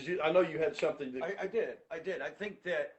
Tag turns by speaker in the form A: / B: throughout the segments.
A: did you? I know you had something to.
B: I did. I think that,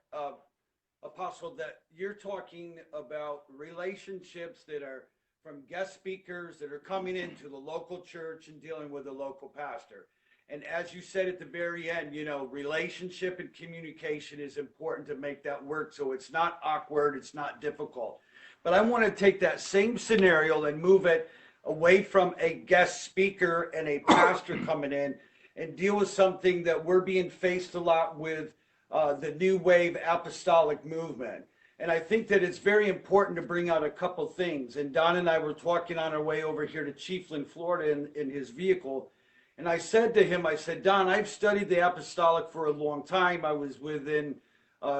B: Apostle, that you're talking about relationships that are from guest speakers that are coming into the local church and dealing with the local pastor. And as you said at the very end, you know, relationship and communication is important to make that work. So it's not awkward, it's not difficult. But I want to take that same scenario and move it away from a guest speaker and a pastor coming in and deal with something that we're being faced a lot with, the new wave apostolic movement. And I think that it's very important to bring out a couple things. And Don and I were talking on our way over here to Chiefland, Florida in his vehicle. And I said to him, I said, Don, I've studied the apostolic for a long time. I was within,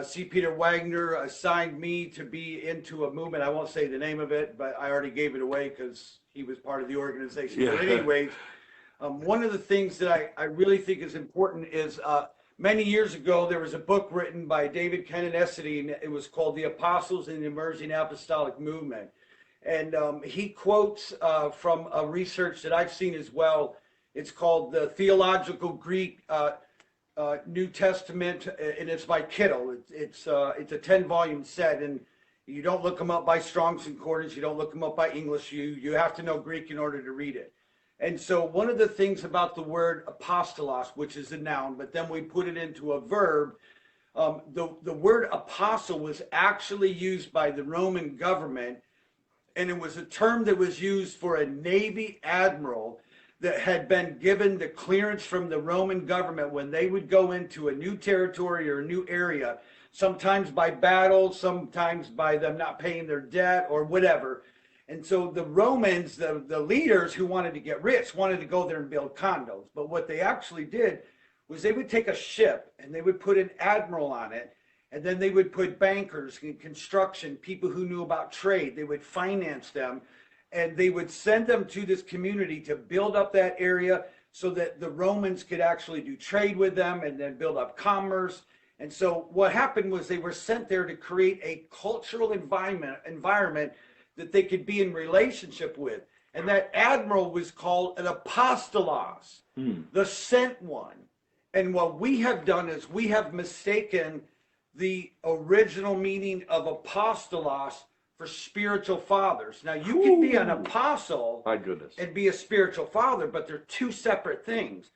B: C. Peter Wagner assigned me to be into a movement. I won't say the name of it, but I already gave it away because he was part of the organization. Yeah. But anyways, one of the things that I really think is important is many years ago, there was a book written by David Kennedy, and it was called The Apostles in the Emerging Apostolic Movement. And he quotes from a research that I've seen as well. It's called the Theological Greek New Testament, and it's by Kittle. It's a 10-volume set, and you don't look them up by Strong's Concordance. You don't look them up by English. You have to know Greek in order to read it. And so one of the things about the word apostolos, which is a noun, but then we put it into a verb, the word apostle was actually used by the Roman government, and it was a term that was used for a Navy admiral that had been given the clearance from the Roman government when they would go into a new territory or a new area, sometimes by battle, sometimes by them not paying their debt or whatever. And so the Romans, the leaders who wanted to get rich, wanted to go there and build condos. But what they actually did was they would take a ship and they would put an admiral on it. And then they would put bankers and construction, people who knew about trade. They would finance them. And they would send them to this community to build up that area so that the Romans could actually do trade with them and then build up commerce. And so what happened was they were sent there to create a cultural environment that they could be in relationship with. And that admiral was called an apostolos, the sent one. And what we have done is we have mistaken the original meaning of apostolos for spiritual fathers. Now you can be an apostle
C: my goodness,
B: and be a spiritual father, but they're two separate things.